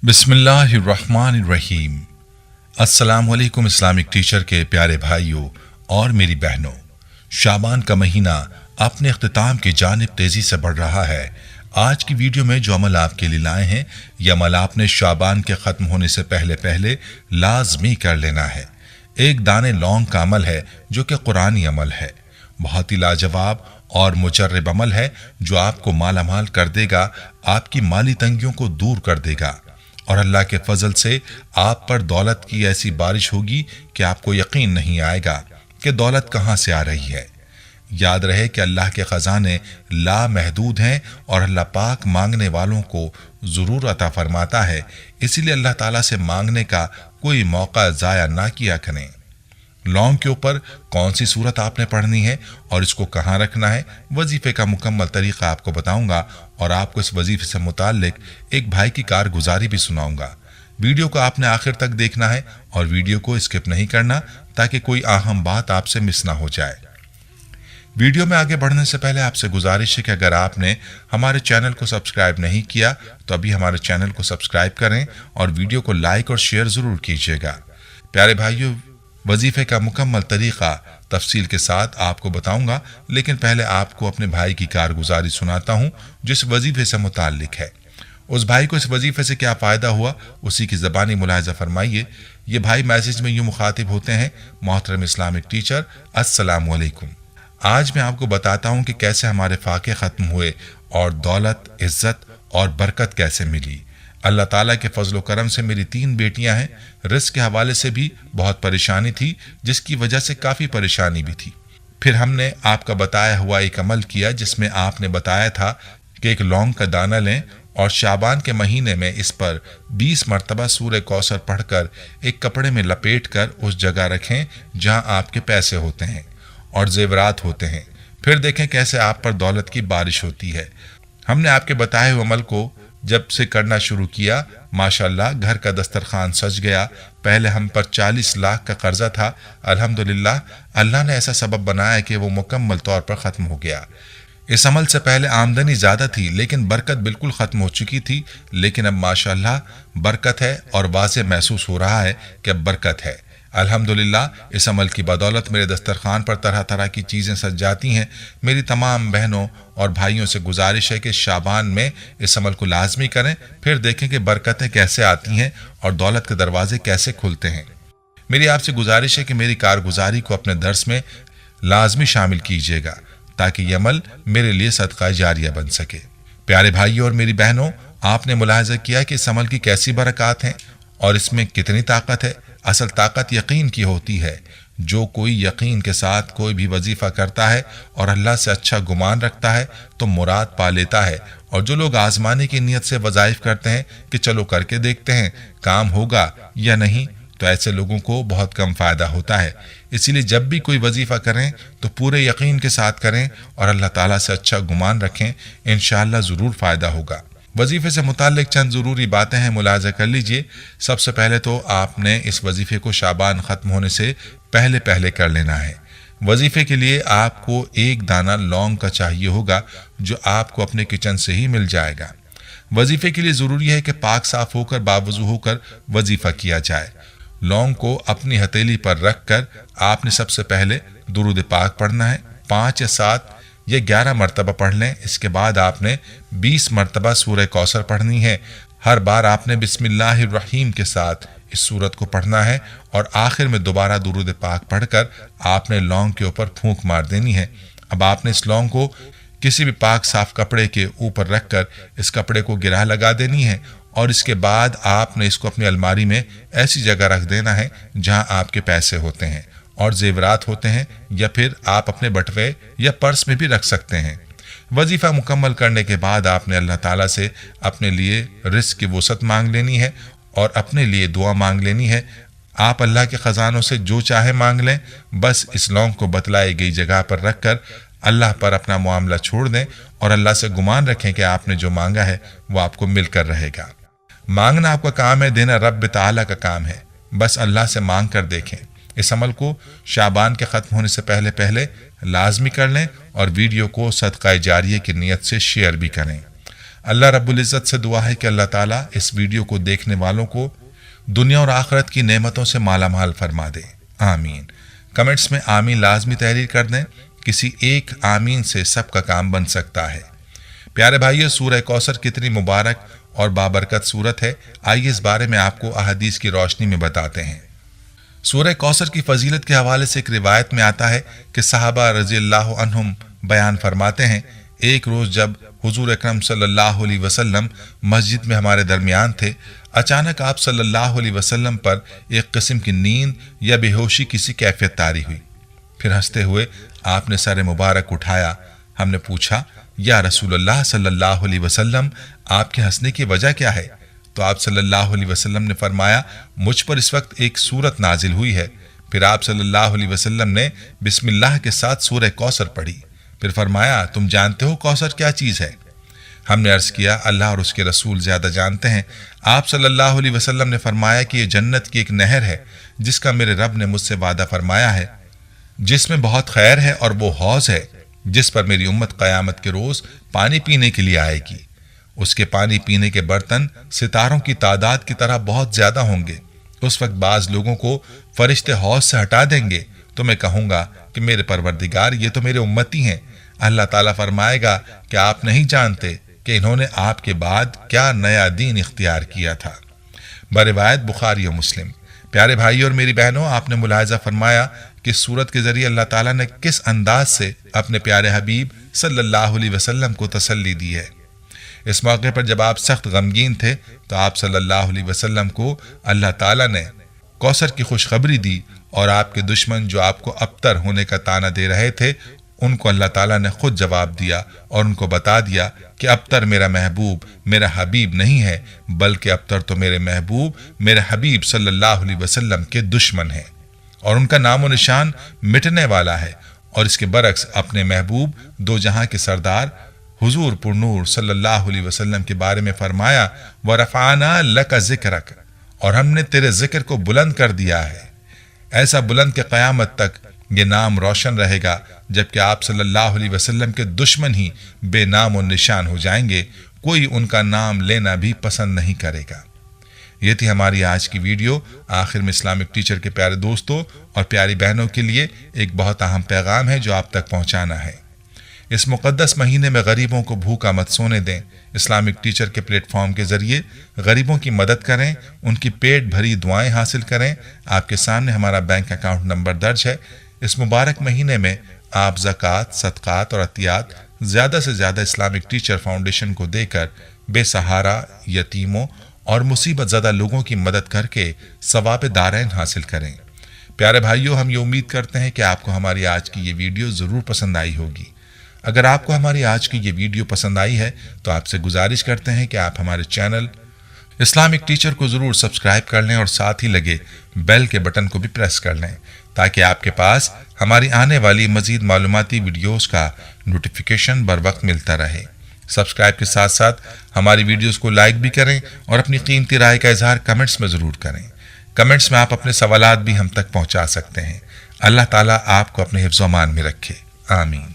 बिस्मिल्लाहिर्रहमानिर्रहीम। अस्सलाम वालेकुम इस्लामिक टीचर के प्यारे भाइयों और मेरी बहनों, शाबान का महीना अपने अख्तिताम की जानिब तेज़ी से बढ़ रहा है। आज की वीडियो में जो अमल आपके लिए लाए हैं, यह अमल आपने शाबान के ख़त्म होने से पहले पहले लाजमी कर लेना है। एक दाने लौंग का अमल है जो कि कुरानी अमल है। बहुत ही लाजवाब और मुजर्रब अमल है जो आपको मालामाल कर देगा, आपकी माली तंगियों को दूर कर देगा और अल्लाह के फजल से आप पर दौलत की ऐसी बारिश होगी कि आपको यकीन नहीं आएगा कि दौलत कहाँ से आ रही है। याद रहे कि अल्लाह के ख़जाने लामहदूद हैं और अल्लाह पाक मांगने वालों को ज़रूर अता फरमाता है। इसीलिए अल्लाह ताला से मांगने का कोई मौका ज़ाया ना किया करें। लौंग के ऊपर कौन सी सूरत आपने पढ़नी है और इसको कहाँ रखना है, वजीफे का मुकम्मल तरीका आपको बताऊंगा और आपको इस वजीफे से मुताल्लिक एक भाई की कारगुजारी भी सुनाऊंगा। वीडियो को आपने आखिर तक देखना है और वीडियो को स्किप नहीं करना ताकि कोई अहम बात आपसे मिस ना हो जाए। वीडियो में आगे बढ़ने से पहले आपसे गुजारिश है कि अगर आपने हमारे चैनल को सब्सक्राइब नहीं किया तो अभी हमारे चैनल को सब्सक्राइब करें और वीडियो को लाइक और शेयर ज़रूर कीजिएगा। प्यारे भाइयों, वजीफे का मुकम्मल तरीका तफसील के साथ आपको बताऊंगा, लेकिन पहले आपको अपने भाई की कारगुजारी सुनाता हूं जो इस वजीफे से मुताल्लिक है। उस भाई को इस वजीफे से क्या फ़ायदा हुआ, उसी की ज़बानी मुलाहिज़ा फरमाइए। ये भाई मैसेज में यूँ मुखातिब होते हैं, मोहतरम इस्लामिक टीचर, अस्सलाम वालेकुम। आज मैं आपको बताता हूँ कि कैसे हमारे फाके ख़त्म हुए और दौलत, इज़्ज़त और बरकत कैसे मिली। अल्लाह ताला के फजल करम से मेरी 3 बेटियां हैं। रिस्क के हवाले से भी बहुत परेशानी थी, जिसकी वजह से काफ़ी परेशानी भी थी। फिर हमने आपका बताया हुआ एक अमल किया जिसमें आपने बताया था कि एक लौंग का दाना लें और शाबान के महीने में इस पर 20 मरतबा सूरह कौसर पढ़कर एक कपड़े में लपेट कर उस जगह रखें जहां आपके पैसे होते हैं और जेवरात होते हैं। फिर देखें कैसे आप पर दौलत की बारिश होती है। हमने आपके बताए हुए अमल को जब से करना शुरू किया, माशाल्लाह घर का दस्तरखान सज गया। पहले हम पर 40 लाख का कर्जा था, अल्हम्दुलिल्लाह अल्लाह ने ऐसा सबब बनाया कि वो मुकम्मल तौर पर ख़त्म हो गया। इस अमल से पहले आमदनी ज़्यादा थी लेकिन बरकत बिल्कुल ख़त्म हो चुकी थी, लेकिन अब माशाल्लाह बरकत है और वाज़े महसूस हो रहा है कि अब बरकत है। अल्हम्दुलिल्लाह इस अमल की बदौलत मेरे दस्तरखान पर तरह तरह की चीज़ें सज जाती हैं। मेरी तमाम बहनों और भाइयों से गुजारिश है कि शाबान में इस अमल को लाजमी करें, फिर देखें कि बरकतें कैसे आती हैं और दौलत के दरवाजे कैसे खुलते हैं। मेरी आपसे गुजारिश है कि मेरी कारगुजारी को अपने दर्स में लाजमी शामिल कीजिएगा ताकि ये अमल मेरे लिए सदका जारिया बन सके। प्यारे भाइयों और मेरी बहनों, आपने मुलाहिज़ा किया कि इस अमल की कैसी बरकत हैं और इसमें कितनी ताकत है। असल ताकत यकीन की होती है। जो कोई यकीन के साथ कोई भी वजीफ़ा करता है और अल्लाह से अच्छा गुमान रखता है तो मुराद पा लेता है। और जो लोग आजमाने की नीयत से वज़ाइफ करते हैं कि चलो करके देखते हैं काम होगा या नहीं, तो ऐसे लोगों को बहुत कम फ़ायदा होता है। इसीलिए जब भी कोई वजीफ़ा करें तो पूरे यकीन के साथ करें और अल्लाह ताला से अच्छा गुमान रखें, इंशाअल्लाह ज़रूर फ़ायदा होगा। वजीफे से मुताल्लिक चंद ज़रूरी बातें हैं, मुलाज़ा कर लीजिए। सबसे पहले तो आपने इस वजीफे को शाबान ख़त्म होने से पहले पहले कर लेना है। वजीफे के लिए आपको एक दाना लौंग का चाहिए होगा जो आपको अपने किचन से ही मिल जाएगा। वजीफे के लिए ज़रूरी है कि पाक साफ होकर बावजू होकर वजीफ़ा किया जाए। लौंग को अपनी हथेली पर रख कर आपने सबसे पहले दुरूद पाक पढ़ना है। 5 या 7 या 11 मरतबा पढ़ लें। इसके बाद आपने 20 मरतबा सूरह कौसर पढ़नी है। हर बार आपने बिस्मिल्लाहिर्रहीम के साथ इस सूरत को पढ़ना है और आखिर में दोबारा दुरूद पाक पढ़कर आपने लौंग के ऊपर फूंक मार देनी है। अब आपने इस लौंग को किसी भी पाक साफ कपड़े के ऊपर रखकर इस कपड़े को गिरा लगा देनी है और इसके बाद आपने इसको अपनी अलमारी में ऐसी जगह रख देना है जहां आपके पैसे होते हैं और जेवरात होते हैं, या फिर आप अपने बटवे या पर्स में भी रख सकते हैं। वजीफ़ा मुकम्मल करने के बाद आपने अल्लाह ताला से अपने लिए रिस्क की वसअत मांग लेनी है और अपने लिए दुआ मांग लेनी है। आप अल्लाह के ख़जानों से जो चाहे मांग लें, बस इस लौंग को बतलाई गई जगह पर रख कर अल्लाह पर अपना मामला छोड़ दें और अल्लाह से गुमान रखें कि आपने जो मांगा है वो आपको मिलकर रहेगा। मांगना आपका काम है, देना रब ताला का काम है। बस अल्लाह से मांग कर देखें। इस अमल को शाबान के ख़त्म होने से पहले पहले लाजमी कर लें और वीडियो को सदका जारिया की नीयत से शेयर भी करें। अल्लाह रब्बुल इज़्ज़त से दुआ है कि अल्लाह ताला इस वीडियो को देखने वालों को दुनिया और आखिरत की नेमतों से माला माल फरमा दे। आमीन। कमेंट्स में आमीन लाजमी तहरीर कर दें। किसी एक आमीन से सबका काम बन सकता है। प्यारे भाइयों, सूरह कौसर कितनी मुबारक और बाबरकत सूरत है, आइए इस बारे में आपको अहदीस की रोशनी में बताते हैं। सूरह कौसर की फजीलत के हवाले से एक रिवायत में आता है कि सहाबा रज़ियल्लाहु अन्हुम बयान फरमाते हैं, एक रोज़ जब हुजूर अकरम सल्लल्लाहु अलैहि वसल्लम मस्जिद में हमारे दरमियान थे, अचानक आप सल्लल्लाहु अलैहि वसल्लम पर एक किस्म की नींद या बेहोशी किसी कैफियत तारी हुई। फिर हंसते हुए आपने सर मुबारक उठाया। हमने पूछा, या रसूलुल्लाह सल्लल्लाहु अलैहि वसल्लम, आपके हंसने की वजह क्या है? तो आप सल्लल्लाहु अलैहि वसल्लम ने फरमाया, मुझ पर इस वक्त एक सूरत नाजिल हुई है। फिर आप सल्लल्लाहु अलैहि वसल्लम ने बिस्मिल्लाह के साथ सूरह कौसर पढ़ी। फिर फरमाया, तुम जानते हो कौसर क्या चीज़ है? हमने अर्ज़ किया, अल्लाह और उसके रसूल ज़्यादा जानते हैं। आप सल्लल्लाहु अलैहि वसल्लम ने फरमाया कि ये जन्नत की एक नहर है जिसका मेरे रब ने मुझसे वादा फरमाया है, जिसमें बहुत खैर है, और वो हौज़ है जिस पर मेरी उम्मत क़यामत के रोज़ पानी पीने के लिए आएगी। उसके पानी पीने के बर्तन सितारों की तादाद की तरह बहुत ज़्यादा होंगे। उस वक्त बाज़ लोगों को फरिश्ते हौज़ से हटा देंगे तो मैं कहूँगा कि मेरे परवरदिगार, ये तो मेरे उम्मती हैं। अल्लाह ताला फरमाएगा कि आप नहीं जानते कि इन्होंने आपके बाद क्या नया दीन इख्तियार किया था। बरिवायत बुखारी और मुस्लिम। प्यारे भाई और मेरी बहनों, आपने मुलाहिजा फरमाया कि सूरत के जरिए अल्लाह ताला ने किस अंदाज से अपने प्यारे हबीब सल्लल्लाहु अलैहि वसल्लम को तसल्ली दी है। इस मौके पर जब आप सख्त गमगीन थे तो आप सल्लल्लाहु अलैहि वसल्लम को अल्लाह ताला ने कौसर की खुशखबरी दी, और आपके दुश्मन जो आपको अबतर होने का ताना दे रहे थे, उनको अल्लाह ताला ने खुद जवाब दिया और उनको बता दिया कि अबतर मेरा महबूब, मेरा हबीब नहीं है, बल्कि अबतर तो मेरे महबूब, मेरे हबीब सल्लल्लाहु अलैहि वसल्लम के दुश्मन हैं और उनका नामो निशान मिटने वाला है। और इसके बरक्स अपने महबूब दो जहां के सरदार हुजूर पुरनूर सल्लल्लाहु अलैहि वसल्लम के बारे में फरमाया, व रफ़ाना लका ज़िक्रक, और हमने तेरे जिक्र को बुलंद कर दिया है। ऐसा बुलंद के क़यामत तक ये नाम रोशन रहेगा, जबकि आप सल्लल्लाहु अलैहि वसल्लम के दुश्मन ही बेनाम और निशान हो जाएंगे। कोई उनका नाम लेना भी पसंद नहीं करेगा। ये थी हमारी आज की वीडियो। आखिर में इस्लामिक टीचर के प्यारे दोस्तों और प्यारी बहनों के लिए एक बहुत अहम पैगाम है जो आप तक पहुंचाना है। इस मुक़द्दस महीने में गरीबों को भूखा मत सोने दें। इस्लामिक टीचर के प्लेटफॉर्म के ज़रिए गरीबों की मदद करें, उनकी पेट भरी दुआएं हासिल करें। आपके सामने हमारा बैंक अकाउंट नंबर दर्ज है। इस मुबारक महीने में आप ज़कात, सदक़ात और अतियात ज़्यादा से ज़्यादा इस्लामिक टीचर फाउंडेशन को देकर बेसहारा, यतीमों और मुसीबत ज़दा लोगों की मदद करके सवाब दारैन हासिल करें। प्यारे भाइयों, हम ये उम्मीद करते हैं कि आपको हमारी आज की ये वीडियो ज़रूर पसंद आई होगी। अगर आपको हमारी आज की ये वीडियो पसंद आई है तो आपसे गुजारिश करते हैं कि आप हमारे चैनल इस्लामिक टीचर को ज़रूर सब्सक्राइब कर लें और साथ ही लगे बेल के बटन को भी प्रेस कर लें, ताकि आपके पास हमारी आने वाली मज़ीद मालूमाती वीडियोज़ का नोटिफिकेशन बर वक्त मिलता रहे। सब्सक्राइब के साथ साथ हमारी वीडियोज़ को लाइक भी करें और अपनी कीमती राय का इजहार कमेंट्स में ज़रूर करें। कमेंट्स में आप अपने सवालात भी हम तक पहुँचा सकते हैं। अल्लाह ताला आपको अपने हिफ्ज़-ओ-अमान में रखे। आमीन।